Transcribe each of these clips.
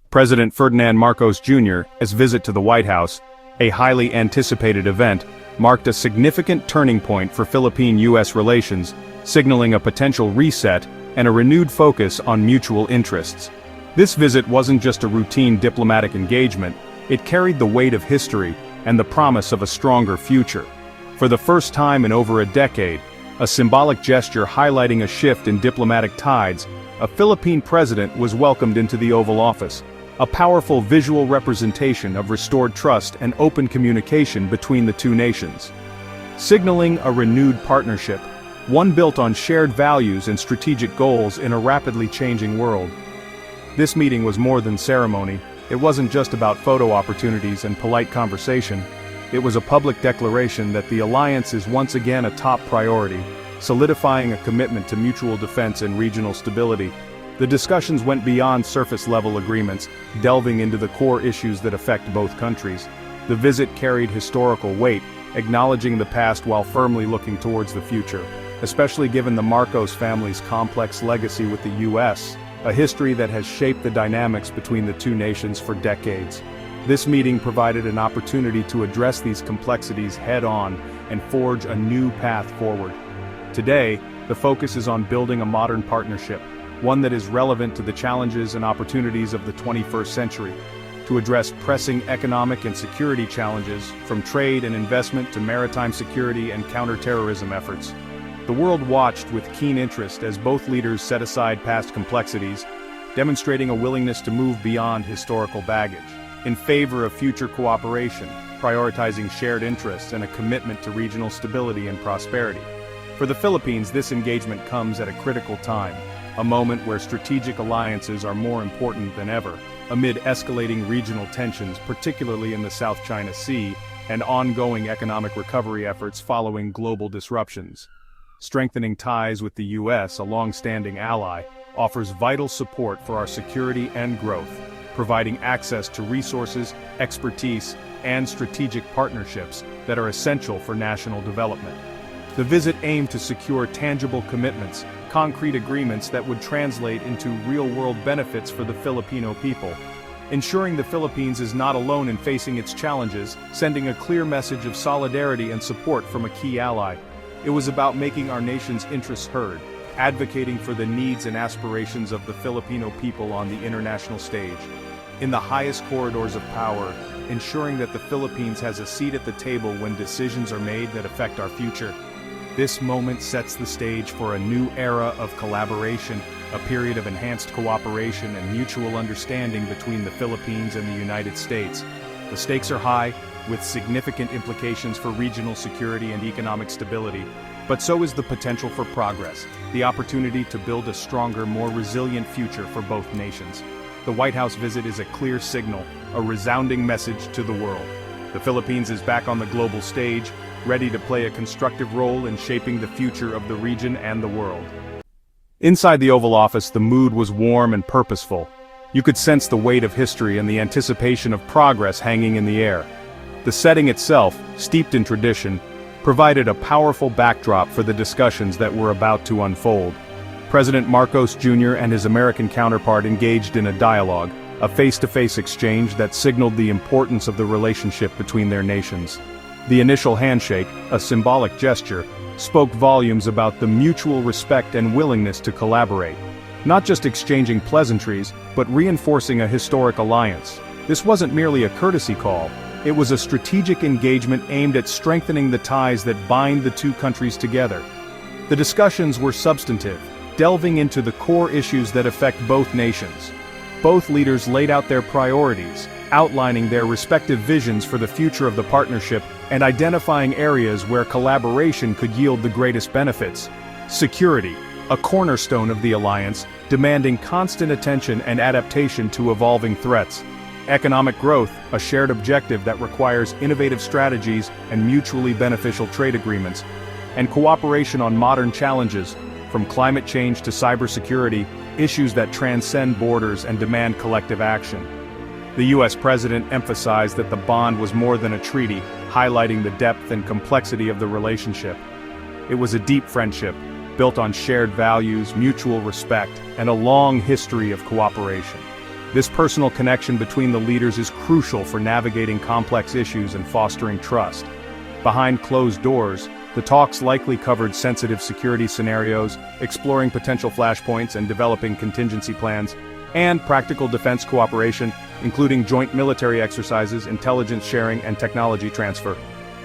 President Ferdinand Marcos Jr.'s visit to the White House, a highly anticipated event, marked a significant turning point for Philippine-U.S. relations, signaling a potential reset and a renewed focus on mutual interests. This visit wasn't just a routine diplomatic engagement, it carried the weight of history and the promise of a stronger future. For the first time in over a decade, a symbolic gesture highlighting a shift in diplomatic tides, a Philippine president was welcomed into the Oval Office, a powerful visual representation of restored trust and open communication between the two nations. Signaling a renewed partnership, one built on shared values and strategic goals in a rapidly changing world. This meeting was more than ceremony. It wasn't just about photo opportunities and polite conversation. It was a public declaration that the alliance is once again a top priority, solidifying a commitment to mutual defense and regional stability. The discussions went beyond surface-level agreements, delving into the core issues that affect both countries. The visit carried historical weight, acknowledging the past while firmly looking towards the future, especially given the Marcos family's complex legacy with the U.S., a history that has shaped the dynamics between the two nations for decades. This meeting provided an opportunity to address these complexities head-on and forge a new path forward. Today, the focus is on building a modern partnership, one that is relevant to the challenges and opportunities of the 21st century, to address pressing economic and security challenges, from trade and investment to maritime security and counterterrorism efforts. The world watched with keen interest as both leaders set aside past complexities, demonstrating a willingness to move beyond historical baggage, in favor of future cooperation, prioritizing shared interests and a commitment to regional stability and prosperity. For the Philippines, this engagement comes at a critical time, a moment where strategic alliances are more important than ever, amid escalating regional tensions, particularly in the South China Sea, and ongoing economic recovery efforts following global disruptions. Strengthening ties with the U.S., a long-standing ally, offers vital support for our security and growth, providing access to resources, expertise, and strategic partnerships that are essential for national development. The visit aimed to secure tangible commitments, concrete agreements that would translate into real-world benefits for the Filipino people, ensuring the Philippines is not alone in facing its challenges, sending a clear message of solidarity and support from a key ally. It was about making our nation's interests heard, advocating for the needs and aspirations of the Filipino people on the international stage. In the highest corridors of power, ensuring that the Philippines has a seat at the table when decisions are made that affect our future. This moment sets the stage for a new era of collaboration, a period of enhanced cooperation and mutual understanding between the Philippines and the United States. The stakes are high, with significant implications for regional security and economic stability. But so is the potential for progress, the opportunity to build a stronger, more resilient future for both nations. The White House visit is a clear signal, a resounding message to the world. The Philippines is back on the global stage, ready to play a constructive role in shaping the future of the region and the world. Inside the Oval Office, the mood was warm and purposeful. You could sense the weight of history and the anticipation of progress hanging in the air. The setting itself, steeped in tradition, provided a powerful backdrop for the discussions that were about to unfold. President Marcos Jr. and his American counterpart engaged in a dialogue, a face-to-face exchange that signaled the importance of the relationship between their nations. The initial handshake, a symbolic gesture, spoke volumes about the mutual respect and willingness to collaborate. Not just exchanging pleasantries, but reinforcing a historic alliance. This wasn't merely a courtesy call. It was a strategic engagement aimed at strengthening the ties that bind the two countries together. The discussions were substantive, delving into the core issues that affect both nations. Both leaders laid out their priorities, outlining their respective visions for the future of the partnership and identifying areas where collaboration could yield the greatest benefits. Security, a cornerstone of the alliance, demanding constant attention and adaptation to evolving threats. Economic growth, a shared objective that requires innovative strategies and mutually beneficial trade agreements. And cooperation on modern challenges, from climate change to cybersecurity, issues that transcend borders and demand collective action. The U.S. president emphasized that the bond was more than a treaty, highlighting the depth and complexity of the relationship. It was a deep friendship, built on shared values, mutual respect, and a long history of cooperation. This personal connection between the leaders is crucial for navigating complex issues and fostering trust. Behind closed doors, the talks likely covered sensitive security scenarios, exploring potential flashpoints and developing contingency plans, and practical defense cooperation, including joint military exercises, intelligence sharing, and technology transfer.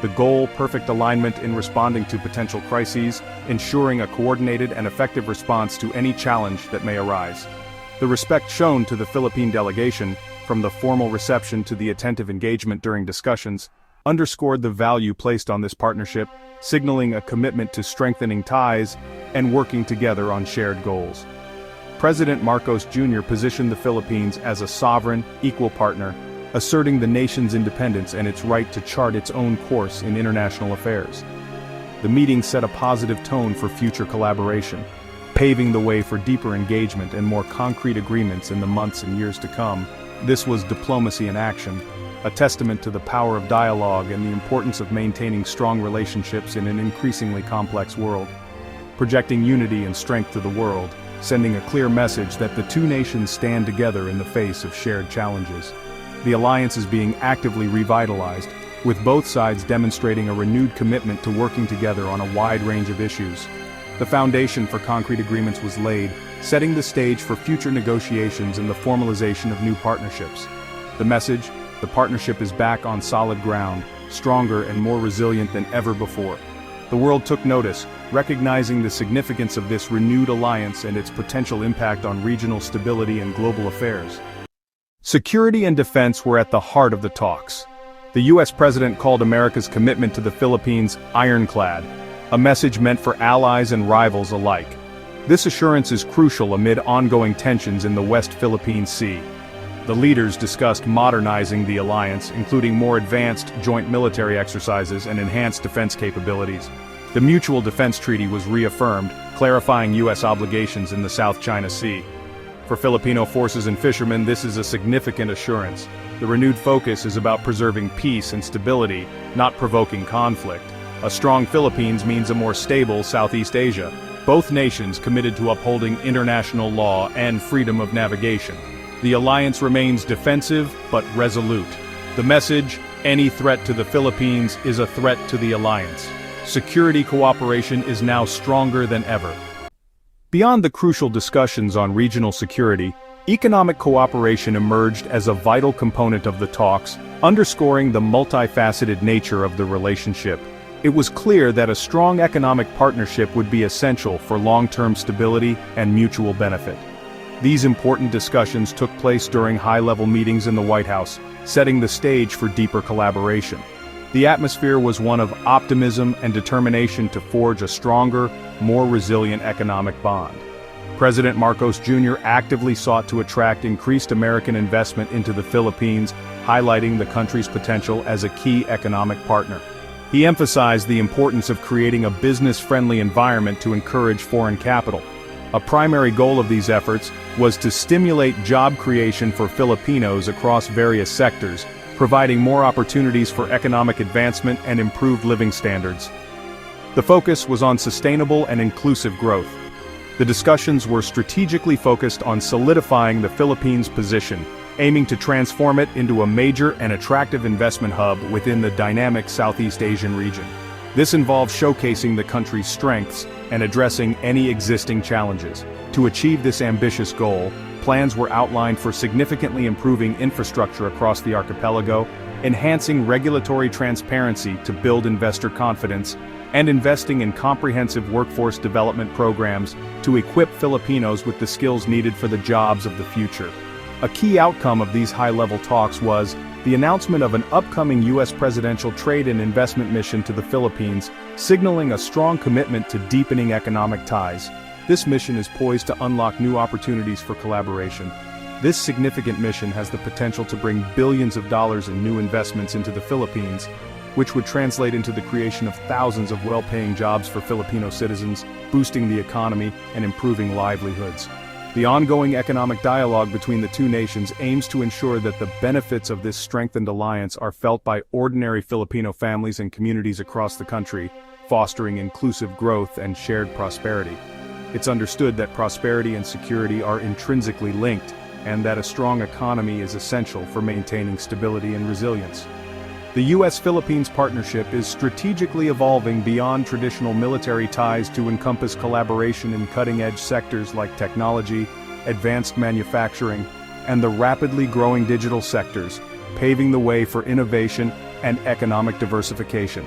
The goal: perfect alignment in responding to potential crises, ensuring a coordinated and effective response to any challenge that may arise. The respect shown to the Philippine delegation, from the formal reception to the attentive engagement during discussions, underscored the value placed on this partnership, signaling a commitment to strengthening ties and working together on shared goals. President Marcos Jr. positioned the Philippines as a sovereign, equal partner, asserting the nation's independence and its right to chart its own course in international affairs. The meeting set a positive tone for future collaboration, paving the way for deeper engagement and more concrete agreements in the months and years to come. This was diplomacy in action, a testament to the power of dialogue and the importance of maintaining strong relationships in an increasingly complex world. Projecting unity and strength to the world, sending a clear message that the two nations stand together in the face of shared challenges. The alliance is being actively revitalized, with both sides demonstrating a renewed commitment to working together on a wide range of issues. The foundation for concrete agreements was laid, setting the stage for future negotiations and the formalization of new partnerships. The message: the partnership is back on solid ground, stronger and more resilient than ever before. The world took notice, recognizing the significance of this renewed alliance and its potential impact on regional stability and global affairs. Security and defense were at the heart of the talks. The U.S. president called America's commitment to the Philippines ironclad, a message meant for allies and rivals alike. This assurance is crucial amid ongoing tensions in the West Philippine Sea. The leaders discussed modernizing the alliance, including more advanced joint military exercises and enhanced defense capabilities. The Mutual Defense Treaty was reaffirmed, clarifying U.S. obligations in the South China Sea. For Filipino forces and fishermen, this is a significant assurance. The renewed focus is about preserving peace and stability, not provoking conflict. A strong Philippines means a more stable Southeast Asia, both nations committed to upholding international law and freedom of navigation. The alliance remains defensive but resolute. The message: any threat to the Philippines is a threat to the alliance. Security cooperation is now stronger than ever. Beyond the crucial discussions on regional security, economic cooperation emerged as a vital component of the talks, underscoring the multifaceted nature of the relationship. It was clear that a strong economic partnership would be essential for long-term stability and mutual benefit. These important discussions took place during high-level meetings in the White House, setting the stage for deeper collaboration. The atmosphere was one of optimism and determination to forge a stronger, more resilient economic bond. President Marcos Jr. actively sought to attract increased American investment into the Philippines, highlighting the country's potential as a key economic partner. He emphasized the importance of creating a business-friendly environment to encourage foreign capital. A primary goal of these efforts was to stimulate job creation for Filipinos across various sectors, providing more opportunities for economic advancement and improved living standards. The focus was on sustainable and inclusive growth. The discussions were strategically focused on solidifying the Philippines' position, aiming to transform it into a major and attractive investment hub within the dynamic Southeast Asian region. This involved showcasing the country's strengths and addressing any existing challenges. To achieve this ambitious goal, plans were outlined for significantly improving infrastructure across the archipelago, enhancing regulatory transparency to build investor confidence, and investing in comprehensive workforce development programs to equip Filipinos with the skills needed for the jobs of the future. A key outcome of these high-level talks was the announcement of an upcoming U.S. presidential trade and investment mission to the Philippines, signaling a strong commitment to deepening economic ties. This mission is poised to unlock new opportunities for collaboration. This significant mission has the potential to bring billions of dollars in new investments into the Philippines, which would translate into the creation of thousands of well-paying jobs for Filipino citizens, boosting the economy and improving livelihoods. The ongoing economic dialogue between the two nations aims to ensure that the benefits of this strengthened alliance are felt by ordinary Filipino families and communities across the country, fostering inclusive growth and shared prosperity. It's understood that prosperity and security are intrinsically linked, and that a strong economy is essential for maintaining stability and resilience. The U.S.-Philippines partnership is strategically evolving beyond traditional military ties to encompass collaboration in cutting-edge sectors like technology, advanced manufacturing, and the rapidly growing digital sectors, paving the way for innovation and economic diversification.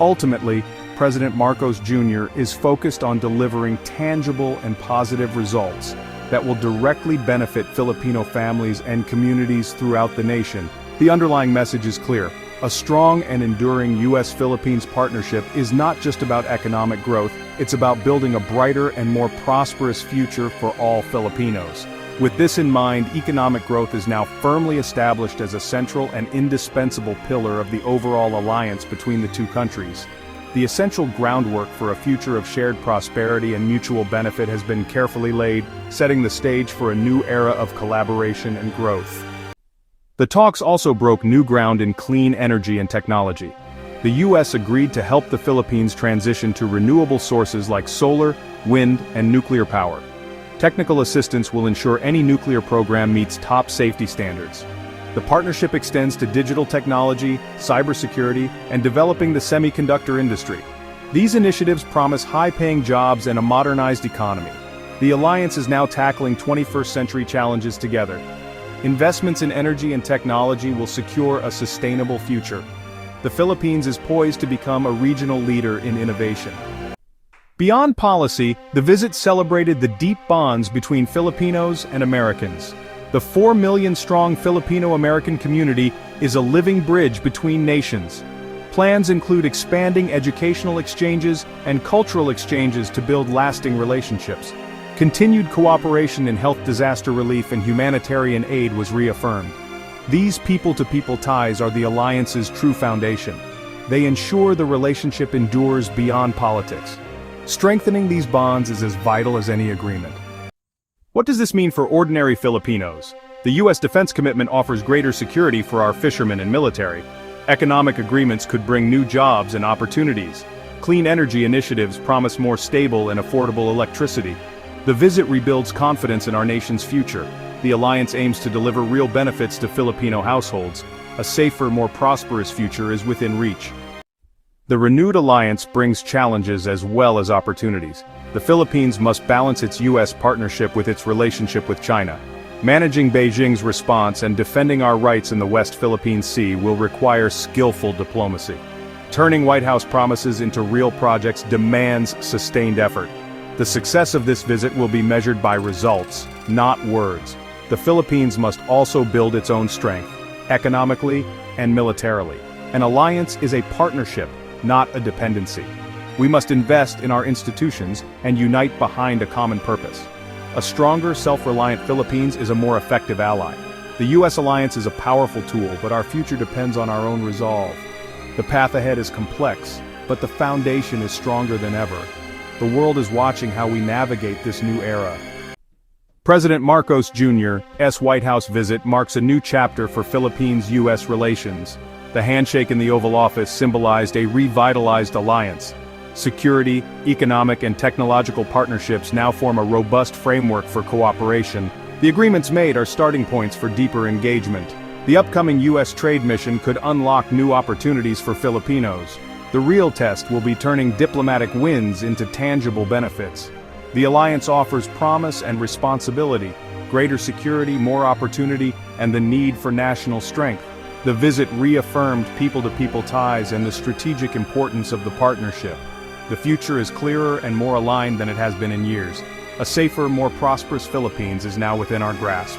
Ultimately, President Marcos Jr. is focused on delivering tangible and positive results that will directly benefit Filipino families and communities throughout the nation. The underlying message is clear. A strong and enduring U.S.-Philippines partnership is not just about economic growth, it's about building a brighter and more prosperous future for all Filipinos. With this in mind, economic growth is now firmly established as a central and indispensable pillar of the overall alliance between the two countries. The essential groundwork for a future of shared prosperity and mutual benefit has been carefully laid, setting the stage for a new era of collaboration and growth. The talks also broke new ground in clean energy and technology. The U.S. agreed to help the Philippines transition to renewable sources like solar, wind, and nuclear power. Technical assistance will ensure any nuclear program meets top safety standards. The partnership extends to digital technology, cybersecurity, and developing the semiconductor industry. These initiatives promise high-paying jobs and a modernized economy. The alliance is now tackling 21st-century challenges together. Investments in energy and technology will secure a sustainable future. The Philippines is poised to become a regional leader in innovation. Beyond policy, the visit celebrated the deep bonds between Filipinos and Americans. The 4 million-strong Filipino-American community is a living bridge between nations. Plans include expanding educational exchanges and cultural exchanges to build lasting relationships. Continued cooperation in health disaster relief and humanitarian aid was reaffirmed. These people-to-people ties are the alliance's true foundation. They ensure the relationship endures beyond politics. Strengthening these bonds is as vital as any agreement. What does this mean for ordinary Filipinos? The U.S. defense commitment offers greater security for our fishermen and military. Economic agreements could bring new jobs and opportunities. Clean energy initiatives promise more stable and affordable electricity. The visit rebuilds confidence in our nation's future. The alliance aims to deliver real benefits to Filipino households. A safer, more prosperous future is within reach. The renewed alliance brings challenges as well as opportunities. The Philippines must balance its U.S. partnership with its relationship with China. Managing Beijing's response and defending our rights in the West Philippine Sea will require skillful diplomacy. Turning White House promises into real projects demands sustained effort. The success of this visit will be measured by results, not words. The Philippines must also build its own strength, economically and militarily. An alliance is a partnership, not a dependency. We must invest in our institutions and unite behind a common purpose. A stronger, self-reliant Philippines is a more effective ally. The U.S. alliance is a powerful tool, but our future depends on our own resolve. The path ahead is complex, but the foundation is stronger than ever. The world is watching how we navigate this new era. President Marcos Jr.'s White House visit marks a new chapter for Philippines-U.S. relations. The handshake in the Oval Office symbolized a revitalized alliance. Security, economic and technological partnerships now form a robust framework for cooperation. The agreements made are starting points for deeper engagement. The upcoming U.S. trade mission could unlock new opportunities for Filipinos. The real test will be turning diplomatic wins into tangible benefits. The alliance offers promise and responsibility, greater security, more opportunity, and the need for national strength. The visit reaffirmed people-to-people ties and the strategic importance of the partnership. The future is clearer and more aligned than it has been in years. A safer, more prosperous Philippines is now within our grasp.